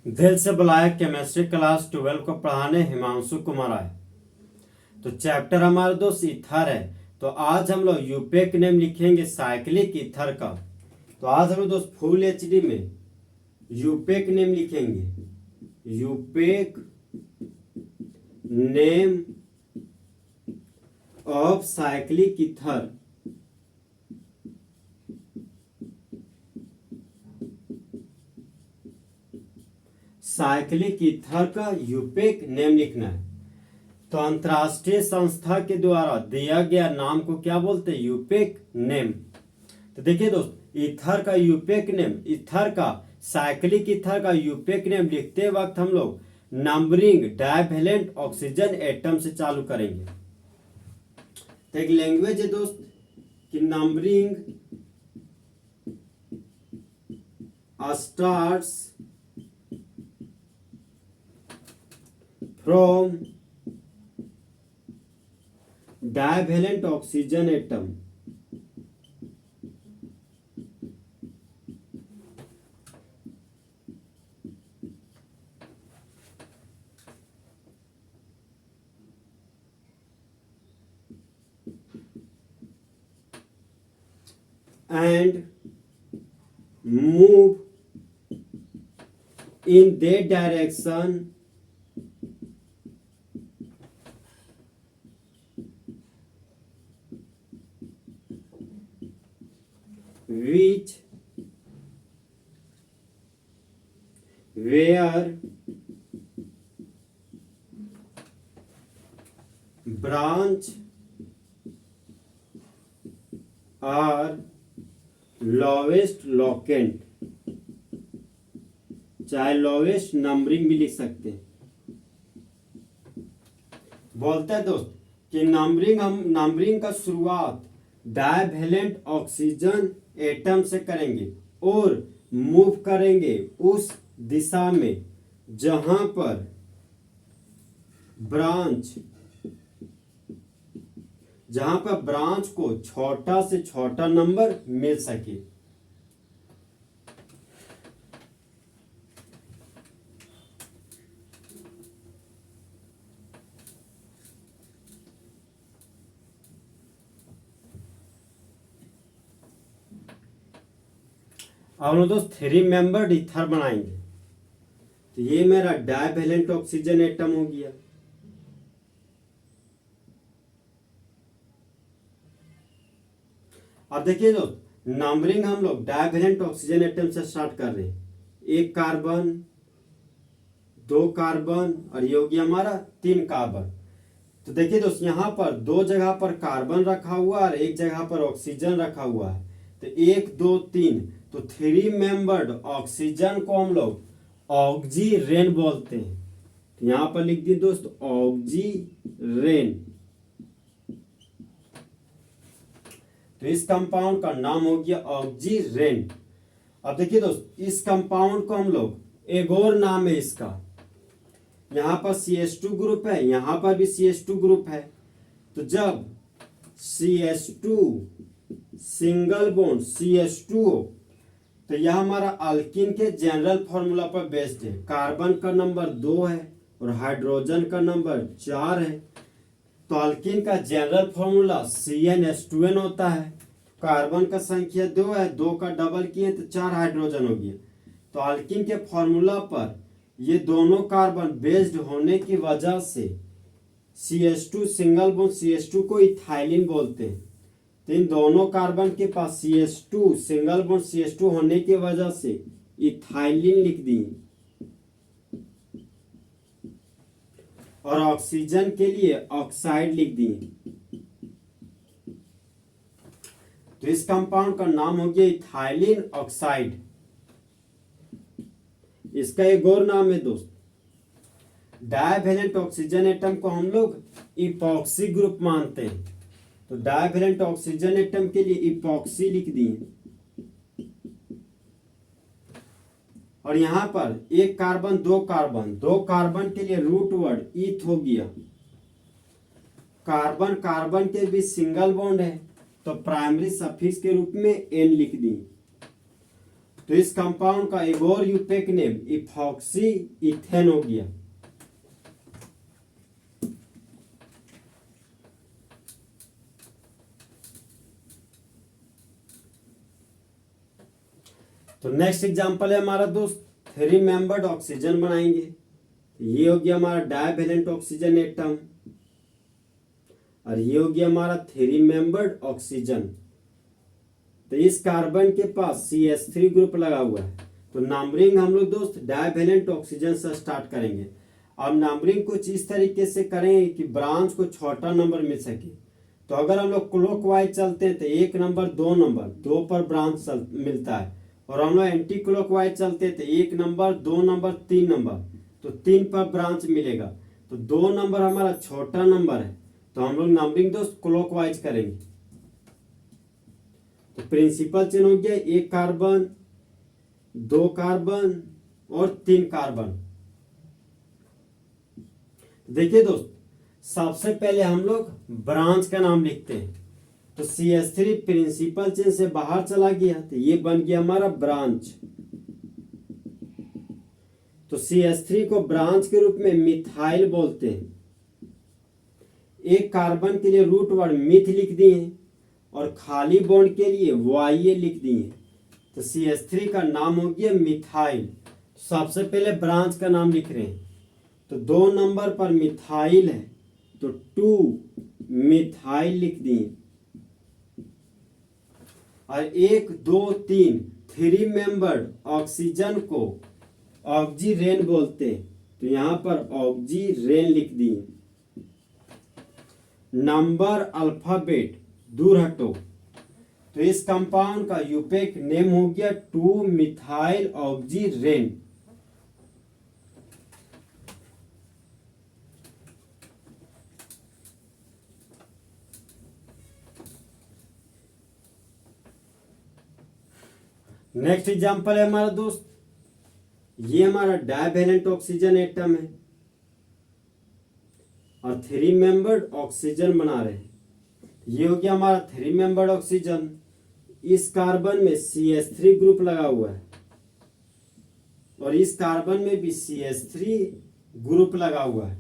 दिल से बुलाया केमिस्ट्री क्लास 12 को पढ़ाने हिमांशु कुमार आए। तो चैप्टर हमारे दोस्त ईथर है। तो आज हम लोग यूपेक नेम लिखेंगे साइक्लिक ईथर का। तो आज हम लोग दोस्त फुल एचडी में यूपेक नेम लिखेंगे। IUPAC name of cyclic ether. Cyclic ether का यूपेक नेम लिखना है। तो अंतरराष्ट्रीय संस्था के द्वारा दिया गया नाम को क्या बोलते हैं? यूपेक नेम। तो देखिए दोस्त, ईथर का यूपेक नेम, ईथर का साइक्लिक ईथर का यूपेक नेम लिखते वक्त हम लोग नंबरिंग डाइवैलेंट ऑक्सीजन एटम से चालू करेंगे। तो एक लैंग्वेज है दोस्त कि numbering starts from divalent oxygen atom. And move in that direction which where branch are lowest locant, चाहे लोवेस्ट नंबरिंग भी लिख सकते हैं। बोलते हैं दोस्त कि नंबरिंग का शुरुआत डाइवैलेंट ऑक्सीजन एटम से करेंगे और मूव करेंगे उस दिशा में जहां पर ब्रांच को छोटा से छोटा नंबर मिल सके। अब हम दोस्त 3 मेंबर्ड ईथर बनाएंगे। तो ये मेरा डाइवैलेंट ऑक्सीजन एटम हो गया। अब देखिए दोस्त, नंबरिंग हम लोग डाइवैलेंट ऑक्सीजन एटम से स्टार्ट कर रहे हैं। 1 कार्बन, 2 कार्बन और ये हो गया हमारा 3 कार्बन। तो देखिए दोस्त, यहाँ पर 2 जगह पर कार्बन रखा हुआ और 1 जगह पर ऑक्सीजन रखा हुआ है। तो 1 2 3, तो 3 मेंबर्ड ऑक्सीजन को हम लोग ऑक्सीरेन बोलते हैं। तो यहाँ पर लिख दिए दोस्त ऑक्सीरेन। तो इस कंपाउंड का नाम हो गया ऑक्सीरेन। अब देखिए दोस्त, इस कंपाउंड को हम लोग एक और नाम है इसका। यहां पर CH2 ग्रुप है, यहां पर भी CH2 ग्रुप है। तो जब CH2 सिंगल बॉन्ड CH2 हो तो यह हमारा अल्कीन के जनरल फॉर्मूला पर बेस्ड है। कार्बन का नंबर 2 है और हाइड्रोजन का नंबर 4 है। तो अल्कीन का जनरल फॉर्मूला CnH2n होता है। कार्बन का संख्या 2 है, 2 का डबल किए तो 4 हाइड्रोजन हो गया। तो अल्कीन के फॉर्मूला पर ये दोनों कार्बन बेस्ड होने की वजह से CH2 सिंगल बॉन्ड CH2 को इथाइलिन बोलते हैं। तो इन दोनों कार्बन के पास CH2 सिंगल बॉन्ड CH2 होने की वजह से इथाइलिन लिख दिए। और ऑक्सीजन के लिए ऑक्साइड लिख दिए। तो इस कंपाउंड का नाम हो गया इथाइलिन ऑक्साइड। इसका एक और नाम है दोस्त, डाइवैलेंट ऑक्सीजन एटम को हम लोग इपॉक्सी ग्रुप मानते हैं। तो डाइवैलेंट ऑक्सीजन एटम के लिए इपॉक्सी लिख दिए। और यहां पर 1 कार्बन 2 कार्बन, 2 कार्बन के लिए रूट वर्ड ईथ हो गया। कार्बन कार्बन के बीच सिंगल बॉन्ड है तो प्राइमरी सफिक्स के रूप में एन लिख दी। तो इस कंपाउंड का एक और यूपेक नेम इथॉक्सी इथेन हो गया। तो नेक्स्ट एग्जांपल है हमारा दोस्त 3 मेंबर्ड ऑक्सीजन बनाएंगे। ये हो गया हमारा डाइवैलेंट ऑक्सीजन एटम और ये हो गया हमारा 3 मेंबर्ड ऑक्सीजन। तो इस कार्बन के पास CH3 ग्रुप लगा हुआ है। तो नंबरिंग हम लोग दोस्त डाइवैलेंट ऑक्सीजन से स्टार्ट करेंगे। अब नंबरिंग कुछ इस तरीके से करेंगे कि ब्रांच को छोटा नंबर मिल सके। तो अगर हम लोग क्लॉकवाइज चलते हैं तो 1 नंबर 2 नंबर 2 पर ब्रांच मिलता है, और हम लोग एंटी क्लॉकवाइज चलते हैं तो 1 नंबर 2 नंबर 3 नंबर, तो 3 पर ब्रांच मिलेगा। तो 2 नंबर हमारा छोटा नंबर है, तो हम लोग नंबरिंग दोस्त क्लॉकवाइज करेंगे। तो प्रिंसिपल चेन हो गया 1 कार्बन 2 कार्बन और 3 कार्बन। देखिए दोस्त, सबसे पहले हम लोग ब्रांच का नाम लिखते हैं। तो CH3 प्रिंसिपल चेन से बाहर चला गया, तो ये बन गया हमारा ब्रांच। तो CH3 को ब्रांच के रूप में मिथाइल बोलते हैं। एक कार्बन के लिए रूट वर्ड मिथ लिख दिए और खाली बॉन्ड के लिए YA लिख दिए। तो CH3 का नाम हो गया मिथाइल। सबसे पहले ब्रांच का नाम लिख रहे हैं। तो 2 नंबर पर मिथाइल है, तो 2 मिथाइल लिख दिए। और 1 2 3 मेंबर्ड ऑक्सीजन को ऑक्सीरेन बोलते हैं, तो यहां पर ऑक्सीरेन लिख दिए। नंबर अल्फाबेट दूर हटो। तो इस कंपाउंड का यूपेक नेम हो गया 2 मिथाइल ऑक्सीरेन। नेक्स्ट एग्जांपल है हमारा दोस्त, ये हमारा डाइवैलेंट ऑक्सीजन एटम है और 3 मेंबर्ड ऑक्सीजन बना रहे हैं। ये हो गया हमारा 3 मेंबर्ड ऑक्सीजन। इस कार्बन में CH3 ग्रुप लगा हुआ है और इस कार्बन में भी CH3 ग्रुप लगा हुआ है।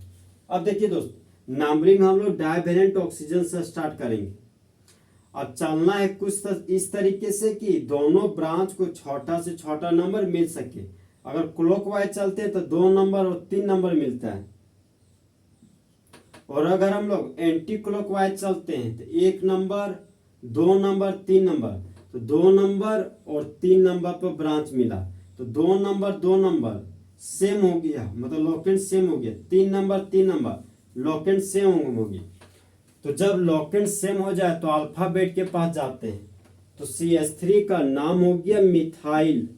अब देखिए दोस्त, नंबरिंग हम लोग डाइवैलेंट ऑक्सीजन से स्टार्ट करेंगे। अब चलना है कुछ इस तरीके से कि दोनों ब्रांच को छोटा से छोटा नंबर मिल सके। अगर क्लॉकवाइज चलते हैं तो 2 नंबर और 3 नंबर मिलता है, और अगर हम लोग एंटी क्लॉकवाइज चलते हैं तो 1 नंबर 2 नंबर 3 नंबर, तो 2 नंबर और 3 नंबर पर ब्रांच मिला। तो 2 नंबर 2 नंबर सेम हो गया, मतलब लोकेंट सेम हो गया। 3 नंबर 3 नंबर लोकेंट सेम हो गया। तो जब लोकेंट सेम हो जाए तो अल्फाबेट के पास जाते हैं। तो CH3 का नाम हो गया मिथाइल।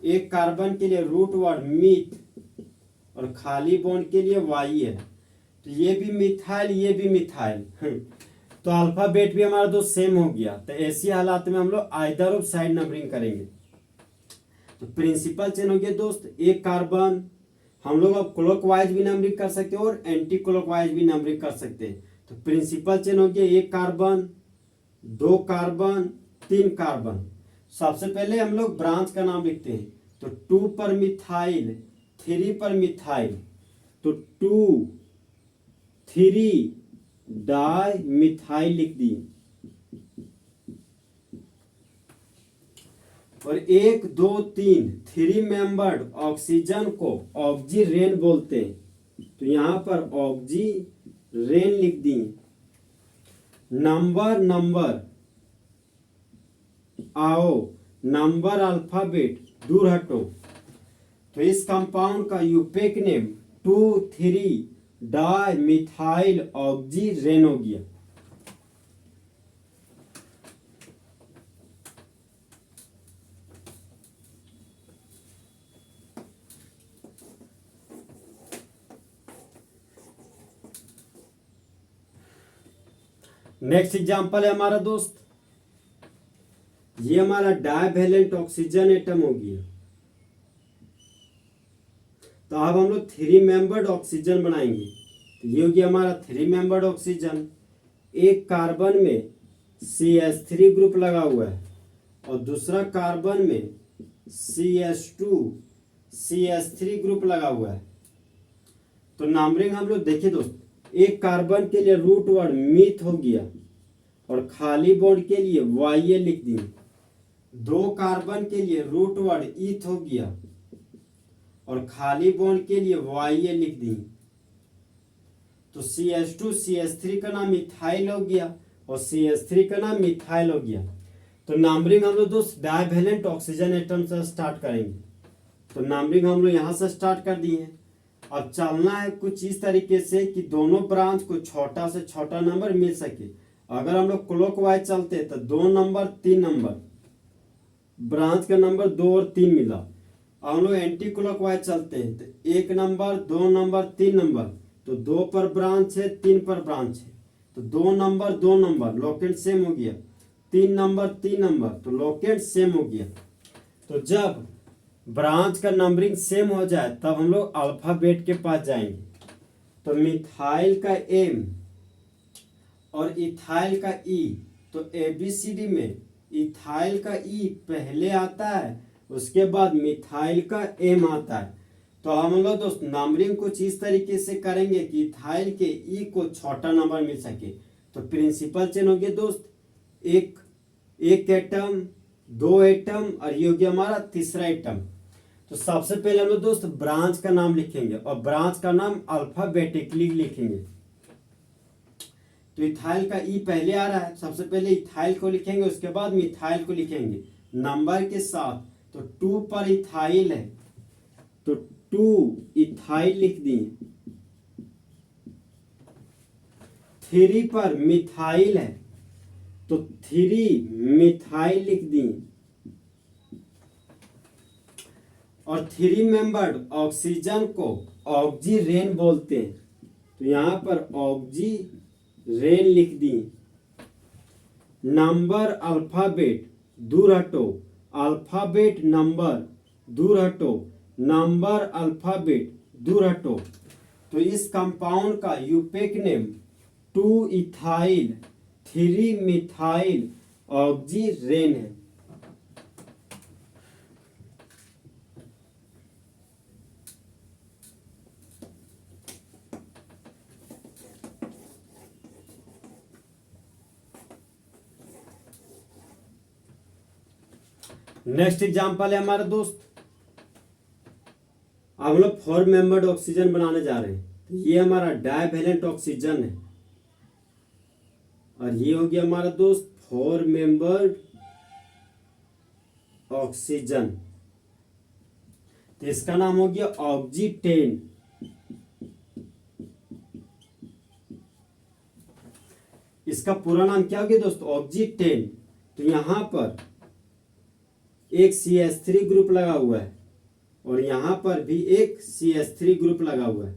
एक कार्बन के लिए रूट वर्ड मिथ और खाली बॉन्ड के लिए Y है, तो ये भी मिथाइल ये भी मिथाइल। तो अल्फाबेट भी हमारा दोस्त सेम हो गया। तो ऐसी हालात में हम लोग आइदर ऑफ साइड नंबरिंग करेंगे। तो प्रिंसिपल चेन हो गया दोस्त, एक कार्बन। हम लोग अब क्लॉकवाइज भी नंबरिंग कर सकते हैं और एंटी क्लॉकवाइज भी नंबरिंग कर सकते हैं। तो प्रिंसिपल चेन हो गया 1 कार्बन 2 कार्बन 3 कार्बन। सबसे पहले हम लोग ब्रांच का नाम लिखते हैं। तो 2 पर मिथाइल 3 पर मिथाइल, तो 2 3 डाई मिथाइल लिख दिए। और 1 2 3 मेंबर्ड ऑक्सीजन को ऑक्सीरेन बोलते हैं, तो यहां पर ऑक्सीरेन लिख दिए। नंबर आओ, नंबर अल्फाबेट दूर हटो। तो इस कंपाउंड का IUPAC name 2 3 di methyl oxirane हो गया। नेक्स्ट एग्जांपल है हमारा दोस्त, ये हमारा डाइवैलेंट ऑक्सीजन एटम हो गया। तो अब हम लोग 3 मेंबर्ड ऑक्सीजन बनाएंगे। तो ये हो गया हमारा 3 मेंबर्ड ऑक्सीजन। एक कार्बन में CH3 ग्रुप लगा हुआ है और दूसरा कार्बन में CH2 CH3 ग्रुप लगा हुआ है। तो नंबरिंग हम लोग देखिए दोस्त, एक कार्बन के लिए रूट वर्ड मीथ हो गया और खाली बॉन्ड के लिए YA लिख दिए। दो कार्बन के लिए रूट वर्ड ईथ हो गया और खाली बॉन्ड के लिए YA लिख दिए। तो CH2 CH3 का नाम इथाइल हो गया और CH3 का नाम मिथाइल हो गया। तो नंबरिंग हम लोग दोस्त डाइवैलेंट ऑक्सीजन एटम से स्टार्ट करेंगे। तो नंबरिंग हम लोग यहाँ से स्टार्ट कर दिए हैं। अब चलना है कुछ इस तरीके से कि दोनों ब्रांच को छोटा से छोटा नंबर मिल सके। अगर हम लोग क्लॉकवाइज चलते तो 2 नंबर 3 नंबर, ब्रांच का नंबर 2 और 3 मिला। अब हम लोग एंटी क्लॉकवाइज चलते हैं तो 1 नंबर 2 नंबर 3 नंबर, तो 2 पर ब्रांच है 3 पर ब्रांच है, तो 2 नंबर 2 नंबर लोकेट सेम हो गया, 3 नंबर 3 नंबर तो लोकेट सेम हो गया। तो जब ब्रांच का नंबरिंग सेम हो जाए तब हम लोग अल्फाबेट के पास जाएंगे। तो मिथाइल का M और इथाइल का E, तो ABCD में इथाइल का E पहले आता है, उसके बाद मिथाइल का M आता है। तो हम लोग दोस्त नंबरिंग कुछ इस तरीके से करेंगे कि इथाइल के E को छोटा नंबर मिल सके। तो प्रिंसिपल चेन हो गया दोस्त, एक एटम 2 एटम और ये हो गया हमारा तीसरा एटम। तो सबसे पहले हम लोग दोस्त ब्रांच का नाम लिखेंगे और ब्रांच का नाम अल्फाबेटिकली लिखेंगे। तो इथाइल का ई पहले आ रहा है, सबसे पहले इथाइल को लिखेंगे, उसके बाद मिथाइल को लिखेंगे नंबर के साथ। तो 2 पर इथाइल है तो 2 इथाइल लिख दिए। 3 पर मिथाइल है तो 3 मिथाइल लिख दिए। और 3 मेंबर्ड ऑक्सीजन को ऑक्सीरेन बोलते हैं, तो यहां पर ऑक्सीरेन लिख दिए। नंबर अल्फाबेट दूर हटो, अल्फाबेट नंबर दूर हटो, नंबर अल्फाबेट दूर हटो। तो इस कंपाउंड का IUPAC name 2 ethyl 3 methyl oxirane है। नेक्स्ट एग्जांपल है हमारा दोस्त, अब हम लोग 4 मेंबर्ड ऑक्सीजन बनाने जा रहे हैं। तो ये हमारा डाइवैलेंट ऑक्सीजन है और ये हो गया हमारा दोस्त 4 मेंबर्ड ऑक्सीजन। तो इसका नाम हो गया ऑक्सीटेन। इसका पूरा नाम क्या हो गया दोस्त, ऑक्सीटेन। तो यहां पर एक CH3 ग्रुप लगा हुआ है और यहां पर भी एक CH3 ग्रुप लगा हुआ है।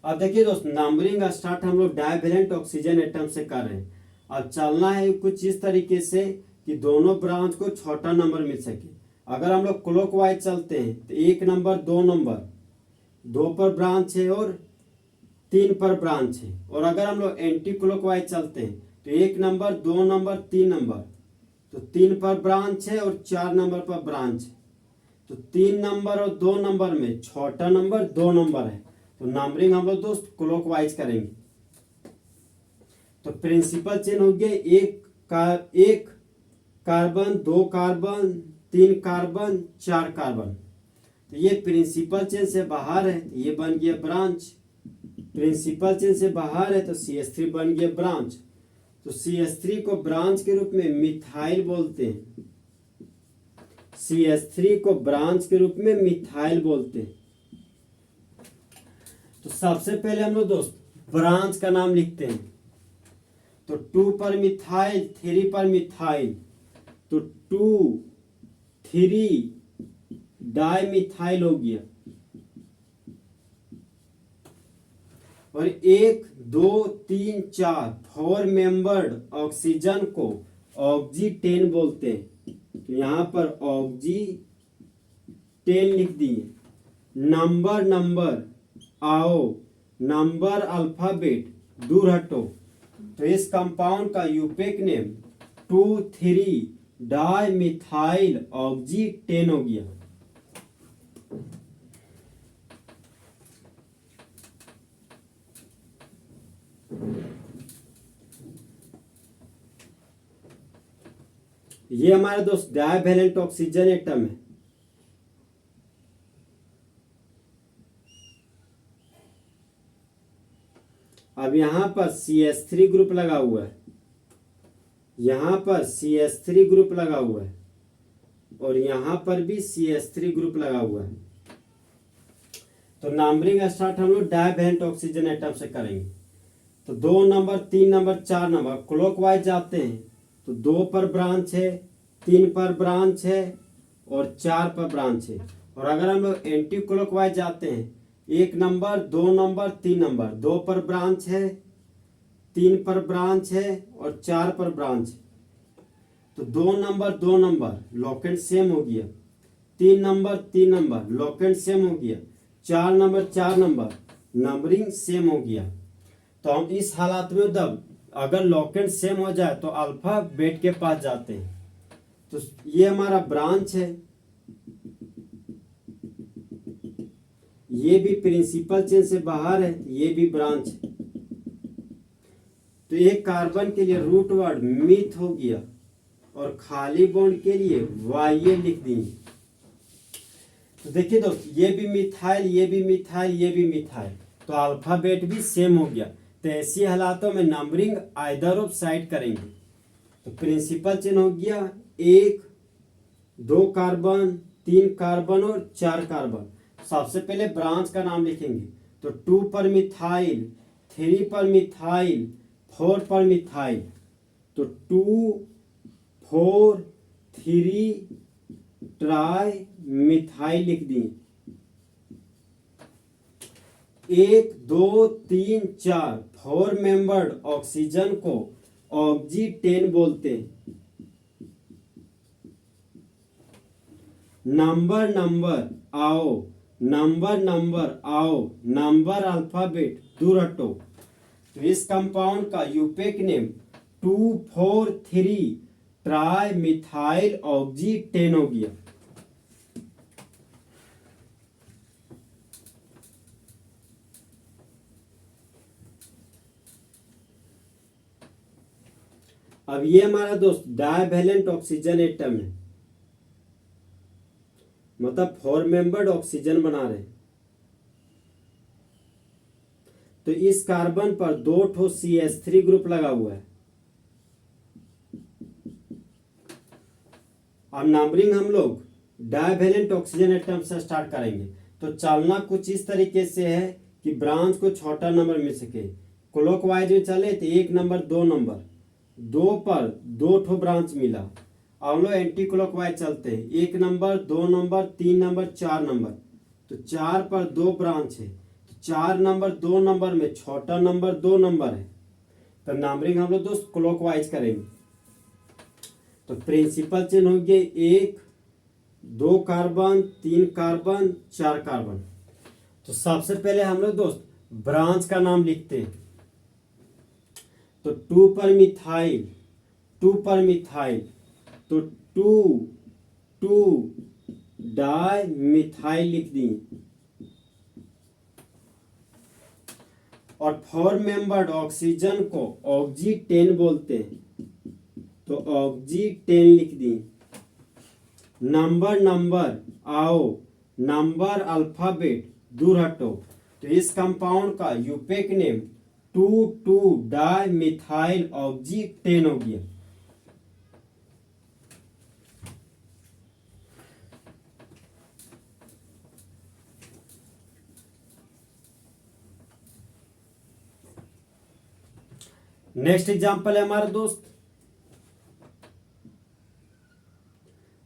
अब देखिए दोस्त नंबरिंग स्टार्ट हम लोग डाइवैलेंट ऑक्सीजन एटम से कर रहे हैं। अब चलना है कुछ इस तरीके से कि दोनों ब्रांच को छोटा नंबर मिल सके। अगर हम लोग क्लॉकवाइज चलते हैं तो 1 नंबर 2 नंबर, 2 पर ब्रांच है और 3 पर ब्रांच है। और अगर हम लोग एंटी क्लॉकवाइज चलते हैं तो 1 नंबर 2 नंबर 3 नंबर, तो 3 पर ब्रांच है और 4 नंबर पर ब्रांच है। तो 3 नंबर और 2 नंबर में छोटा नंबर 2 नंबर है। तो नंबरिंग हम लोग दोस्त क्लॉकवाइज करेंगे। तो प्रिंसिपल चेन हो गया, एक कार्बन 2 कार्बन 3 कार्बन 4 कार्बन। तो ये प्रिंसिपल चेन से बाहर है, तो ये बन गया ब्रांच। प्रिंसिपल चेन से बाहर है तो CH3 बन गया ब्रांच। तो CH3 को ब्रांच के रूप में मिथाइल बोलते हैं। CH3 को ब्रांच के रूप में मिथाइल बोलते हैं। तो सबसे पहले हम लोग दोस्त ब्रांच का नाम लिखते हैं। तो 2 पर मिथाइल 3 पर मिथाइल, तो 2 3 डाई मिथाइल हो गया। और 1 2 3 4 4 मेंबर्ड ऑक्सीजन को ऑक्सीटेन बोलते हैं। तो यहां पर ऑक्सीटेन लिख दिए। नंबर आओ, नंबर अल्फाबेट दूर हटो। तो इस कंपाउंड का यूपेक नेम 2 3 डाई मिथाइल ऑक्सीटेन हो गया। ये हमारे दोस्त डाइवैलेंट ऑक्सीजन एटम है। अब यहां पर CH3 ग्रुप लगा हुआ है, यहां पर CH3 ग्रुप लगा हुआ है और यहां पर भी CH3 ग्रुप लगा हुआ है। तो नंबरिंग स्टार्ट हम लोग डाइवैलेंट ऑक्सीजन एटम से करेंगे। तो 2 नंबर 3 नंबर 4 नंबर क्लॉकवाइज जाते हैं। तो 2 पर ब्रांच है, 3 पर ब्रांच है और 4 पर ब्रांच है। और अगर हम लोग एंटी क्लॉकवाइज जाते हैं, 1 नंबर 2 नंबर 3 नंबर 2 पर ब्रांच है, 3 पर ब्रांच है और 4 पर ब्रांच है। तो 2 नंबर लॉक एंड सेम हो गया, 3 नंबर लॉक एंड सेम हो गया, 4 नंबर नंबरिंग सेम हो गया। तो हम इस हालात में जब अगर लॉक एंड सेम हो जाए तो अल्फाबेट के पास जाते हैं। तो ये हमारा ब्रांच है, ये भी प्रिंसिपल चेन से बाहर है, ये भी ब्रांच है। तो ये कार्बन के लिए रूट वर्ड मिथ हो गया और खाली बॉन्ड के लिए वाई लिख दिए। तो देखिए दोस्त, ये भी मिथाइल, ये भी मिथाइल, ये भी मिथाइल, तो अल्फाबेट भी सेम हो गया। तो ऐसी हालातों में नंबरिंग आइदर ऑफ साइड करेंगे। तो प्रिंसिपल चेन हो गया 1 2 कार्बन 3 कार्बन और 4 कार्बन। सबसे पहले ब्रांच का नाम लिखेंगे। तो 2 पर मिथाइल, 3 पर मिथाइल, 4 पर मिथाइल। तो 2 4 3 ट्राई मिथाइल लिख दिए। 1 2 3 4 4 मेंबर्ड ऑक्सीजन को ऑक्सीटेन बोलते हैं। नंबर आओ, नंबर आओ, नंबर अल्फाबेट दूर हटो। तो इस कंपाउंड का यूपेक नेम 2,4,3 ट्राई मिथाइल ऑक्सीटेन हो गया। अब ये हमारा दोस्त डाइवैलेंट ऑक्सीजन एटम है, मतलब 4 मेंबर्ड ऑक्सीजन बना रहे हैं। तो इस कार्बन पर 2 ठो CH3 ग्रुप लगा हुआ है। अब नंबरिंग हम लोग डाइवैलेंट ऑक्सीजन एटम से स्टार्ट करेंगे। तो चलना कुछ इस तरीके से है कि ब्रांच को छोटा नंबर मिल सके। क्लॉकवाइज में चले तो 1 नंबर 2 नंबर, 2 पर 2 ठो ब्रांच मिला। अब हम लोग एंटी क्लॉकवाइज चलते हैं। 1 नंबर 2 नंबर 3 नंबर 4 नंबर। तो 4 पर 2 ब्रांच है। तो 4 नंबर 2 नंबर में छोटा नंबर 2 नंबर है। तो नंबरिंग हम लोग दोस्त क्लॉकवाइज करेंगे। तो प्रिंसिपल चेन हो गए 1 2 कार्बन 3 कार्बन 4 कार्बन। तो सबसे पहले हम लोग दोस्त ब्रांच का नाम लिखते हैं। तो 2 पर मिथाइल, 2 पर मिथाइल, तो 2 डाई मिथाइल लिख दी। और 4 मेंबर्ड ऑक्सीजन को ऑक्सीटेन बोलते हैं। तो ऑक्सीटेन लिख दी। नंबर आओ, नंबर अल्फाबेट दूर हटो। तो इस कंपाउंड का यूपेक नेम 2 डाई मिथाइल ऑक्सीटेन हो गया। नेक्स्ट एग्जांपल है हमारा दोस्त,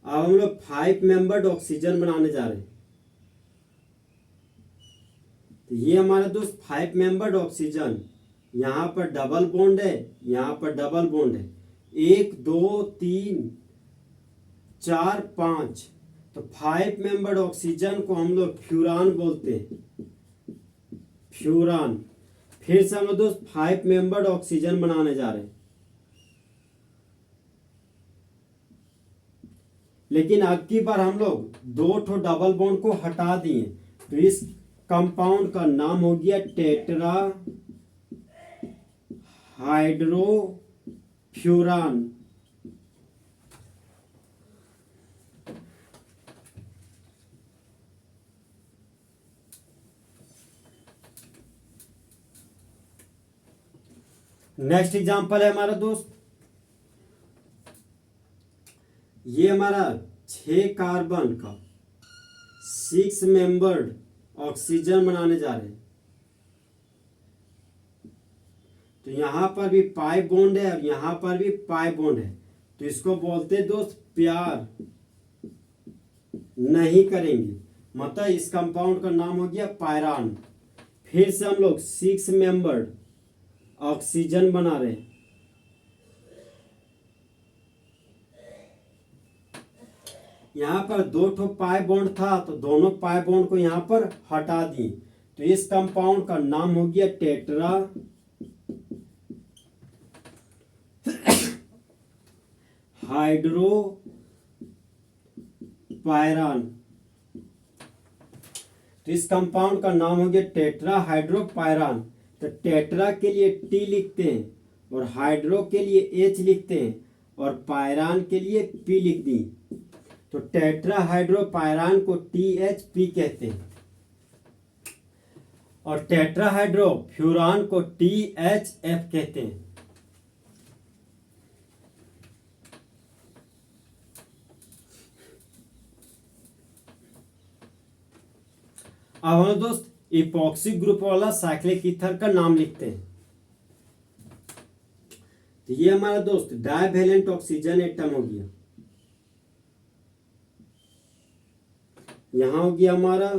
अब हम लोग 5 मेंबर्ड ऑक्सीजन बनाने जा रहे हैं। तो ये हमारा दोस्त 5 मेंबर्ड ऑक्सीजन, यहां पर डबल बॉन्ड है, यहां पर डबल बॉन्ड है। 1 2 3 4 5। तो 5 मेंबर्ड ऑक्सीजन को हम लोग फ्यूरान बोलते हैं। फ्यूरान। फिर से हम लोग दोस्त 5 मेंबर्ड ऑक्सीजन बनाने जा रहे हैं। लेकिन अब की बार हम लोग 2 ठो डबल बॉन्ड को हटा दिए, तो इस कंपाउंड का नाम हो गया टेट्रा हाइड्रोफ्यूरान। नेक्स्ट एग्जांपल है हमारा दोस्त, ये हमारा 6 कार्बन का 6 मेंबर्ड ऑक्सीजन बनाने जा रहे हैं। तो यहां पर भी पाई बॉन्ड है और यहां पर भी पाई बॉन्ड है, तो इसको बोलते हैं दोस्त प्यार नहीं करेंगे, मतलब इस कंपाउंड का नाम हो गया पायरान। फिर से हम लोग 6 मेंबर्ड ऑक्सीजन बना रहे हैं। यहां पर 2 ठो पाई बॉन्ड था, तो दोनों पाई बॉन्ड को यहां पर हटा दिए, तो इस कंपाउंड का नाम हो गया टेट्रा हाइड्रो पायरान। तो इस कंपाउंड का नाम हो गया टेट्रा हाइड्रो पायरान। तो टेट्रा के लिए टी लिखते हैं और हाइड्रो के लिए एच लिखते हैं और पायरान के लिए पी लिख दी। तो टेट्रा हाइड्रो पायरान को THP कहते हैं और टेट्रा हाइड्रो फ्यूरान को THF कहते हैं। अब हम दोस्त इपॉक्सी ग्रुप वाला साइक्लिक ईथर का नाम लिखते हैं। तो ये हमारा दोस्त डाइवैलेंट ऑक्सीजन एटम हो गया। यहां हो गया हमारा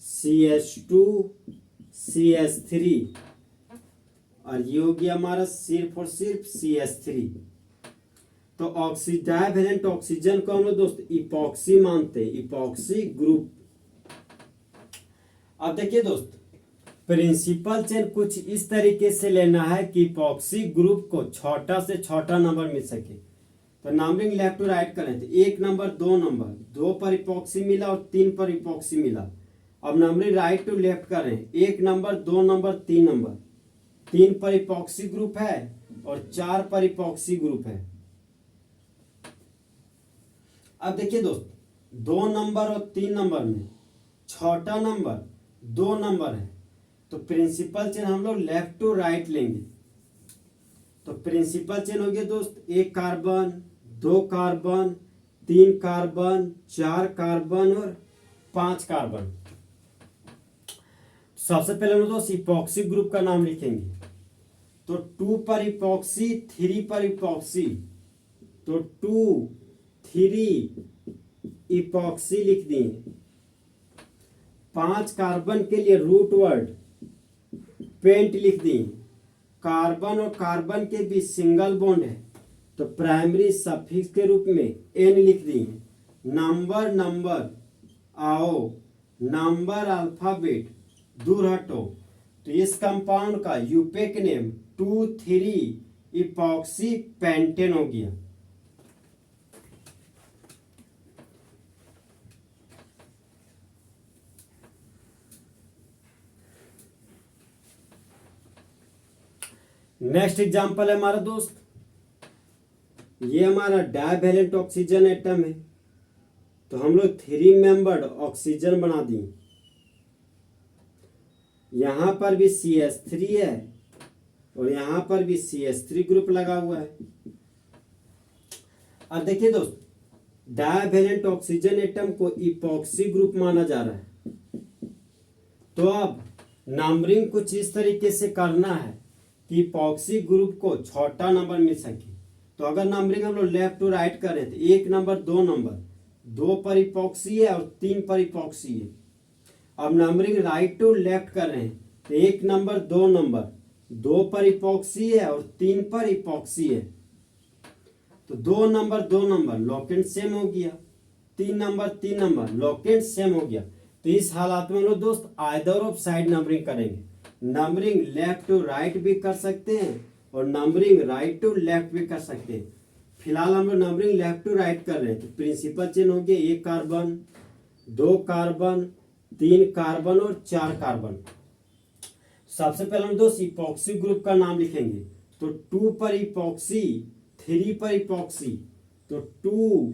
CH2 CH3 और ये हो गया हमारा सिर्फ और सिर्फ CH3। तो डाइवैलेंट ऑक्सीजन को हम लोग दोस्त इपॉक्सी मानते हैं, इपॉक्सी ग्रुप। अब देखिए दोस्त, प्रिंसिपल चेन कुछ इस तरीके से लेना है कि इपॉक्सी ग्रुप को छोटा से छोटा नंबर मिल सके। तो नंबरिंग लेफ्ट टू राइट करें तो 1 नंबर 2 नंबर, 2 पर इपॉक्सी मिला और 3 पर इपॉक्सी मिला। अब नंबरिंग राइट टू लेफ्ट करें, 1 नंबर 2 नंबर 3 नंबर, 3 पर इपॉक्सी ग्रुप है और 4 पर इपॉक्सी ग्रुप है। अब देखिए दोस्त, 2 नंबर और 3 नंबर में छोटा नंबर 2 नंबर है, तो प्रिंसिपल चेन हम लोग लेफ्ट टू राइट लेंगे। तो प्रिंसिपल चेन हो गया दोस्त 1 कार्बन 2 कार्बन 3 कार्बन 4 कार्बन और 5 कार्बन। सबसे पहले हम लोग दोस्त इपॉक्सी ग्रुप का नाम लिखेंगे। तो 2 पर इपॉक्सी 3 पर इपॉक्सी, तो 2 3 इपॉक्सी लिख दिए। 5 कार्बन के लिए रूट वर्ड पेंट लिख दिए। कार्बन और कार्बन के बीच सिंगल बॉन्ड है, तो प्राइमरी सफिक्स के रूप में N लिख दिए। नंबर नंबर आओ, नंबर अल्फाबेट दूर हटो, तो इस कंपाउंड का यूपेक नेम 2,3 इपॉक्सी पेंटेन हो गया। नेक्स्ट एग्जांपल है हमारा दोस्त, ये हमारा डाइवैलेंट ऑक्सीजन एटम है, तो हम लोग 3 मेंबर्ड ऑक्सीजन बना दिए। यहां पर भी CH3 है और यहां पर भी CH3 ग्रुप लगा हुआ है। अब देखिए दोस्त, डाइवैलेंट ऑक्सीजन एटम को इपॉक्सी ग्रुप माना जा रहा है। तो अब नंबरिंग कुछ इस तरीके से करना है कि इपॉक्सी ग्रुप को छोटा नंबर मिल सके। तो अगर नंबरिंग हम लोग लेफ्ट टू राइट करें तो 1 नंबर 2 नंबर, 2 पर इपॉक्सी है और 3 पर इपॉक्सी है। अब नंबरिंग राइट टू लेफ्ट कर रहे हैं तो 1 नंबर 2 नंबर, 2 पर इपॉक्सी है और 3 पर इपॉक्सी है। तो 2 नंबर 2 नंबर लोकेंट सेम हो गया, 3 नंबर 3 नंबर लोकेंट सेम हो गया। तो इस हालात में हम लोग दोस्त आइदर ऑफ साइड नंबरिंग करेंगे। नंबरिंग लेफ्ट टू राइट भी कर सकते हैं और नंबरिंग राइट टू लेफ्ट भी कर सकते हैं। फिलहाल हम लोग नंबरिंग लेफ्ट टू राइट कर रहे हैं। तो प्रिंसिपल चेन हो गया 1 कार्बन, 2 कार्बन, 3 कार्बन और 4 कार्बन। सबसे पहले हम दोस्त इपॉक्सी ग्रुप का नाम लिखेंगे। तो 2 पर इपॉक्सी, 3 पर इपॉक्सी, तो 2,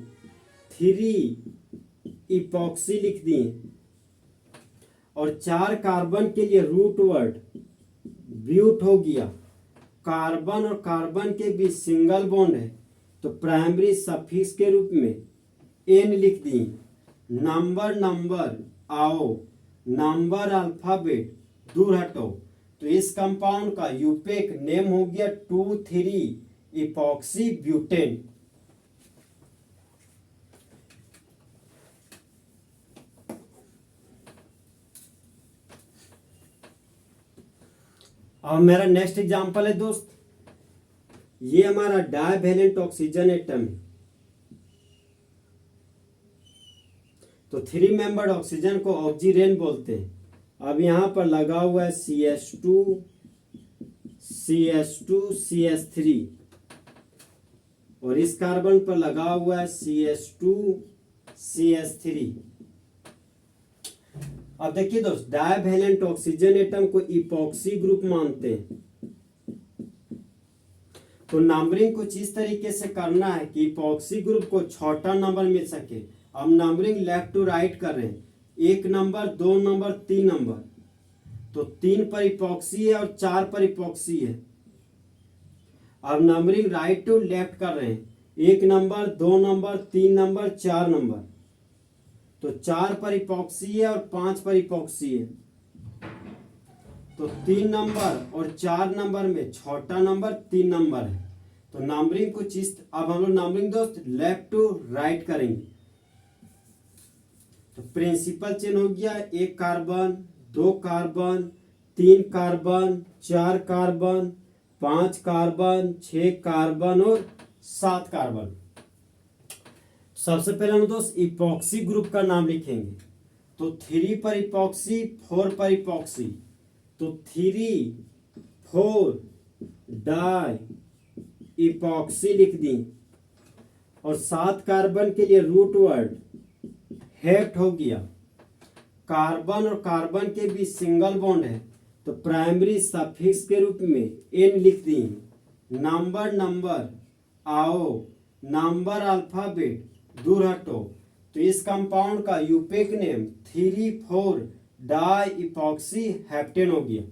3 इपॉक्सी लिख दिए। और 4 कार्बन के लिए रूट वर्ड ब्यूट हो गया। कार्बन और कार्बन के बीच सिंगल बॉन्ड है, तो प्राइमरी सफिक्स के रूप में एन लिख दिए। नंबर नंबर आओ, नंबर अल्फाबेट दूर हटो। तो इस कंपाउंड का यूपेक नेम हो गया 2,3 इपॉक्सी ब्यूटेन। अब मेरा नेक्स्ट एग्जांपल है दोस्त, ये हमारा डाइवैलेंट ऑक्सीजन एटम है। तो 3 मेंबर्ड ऑक्सीजन को ऑक्सीरेन बोलते हैं। अब यहां पर लगा हुआ है CH2 CH2 CH3 और इस कार्बन पर लगा हुआ है CH2 CH3। अब देखिए दोस्त, डाइवैलेंट ऑक्सीजन एटम को इपॉक्सी ग्रुप मानते हैं। तो नंबरिंग कुछ इस तरीके से करना है कि इपॉक्सी ग्रुप को छोटा नंबर मिल सके। अब नंबरिंग लेफ्ट टू राइट कर रहे हैं, 1 नंबर, 2 नंबर, 3 नंबर। तो 3 पर इपॉक्सी है और 4 पर इपॉक्सी है। अब नंबरिंग राइट टू लेफ्ट कर रहे हैं, 1 नंबर, 2 नंबर, 3 नंबर, 4 नंबर। तो 4 पर इपॉक्सी है और 5 पर इपॉक्सी है। तो 3 नंबर और 4 नंबर में छोटा नंबर 3 नंबर है। तो नंबरिंग कुछ इस, अब हम लोग नंबरिंग दोस्त लेफ्ट टू राइट करेंगे। तो प्रिंसिपल चेन हो गया 1 carbon, 2 carbon, 3 carbon, 4 carbon, 5 carbon, 6 carbon और 7 कार्बन। सबसे पहले हम दोस्त इपॉक्सी ग्रुप का नाम लिखेंगे। तो 3 पर इपॉक्सी, 4 पर इपॉक्सी, तो 3, 4 डाई इपॉक्सी लिख दी। और 7 कार्बन के लिए रूट वर्ड हेप्ट हो गया। कार्बन और कार्बन के बीच सिंगल बॉन्ड है, तो प्राइमरी सफिक्स के रूप में एन लिख दी। नंबर नंबर आओ, नंबर अल्फाबेट दूर हटो। तो इस कंपाउंड का IUPAC name 3,4 die epoxy heptane हो गया।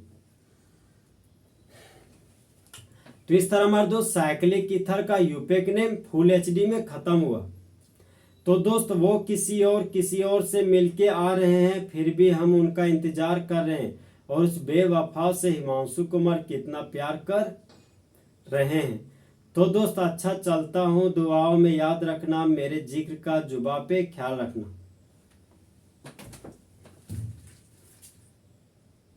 तो इस तरह हमारे दोस्त साइक्लिक ईथर का यूपेक नेम फुल HD में खत्म हुआ। तो दोस्त वो किसी और से मिलके आ रहे हैं, फिर भी हम उनका इंतजार कर रहे हैं। और उस बेवफा से हिमांशु कुमार कितना प्यार कर रहे हैं। तो दोस्त अच्छा चलता हूँ, दुआओं में याद रखना, मेरे जिक्र का जुबा पे ख्याल रखना।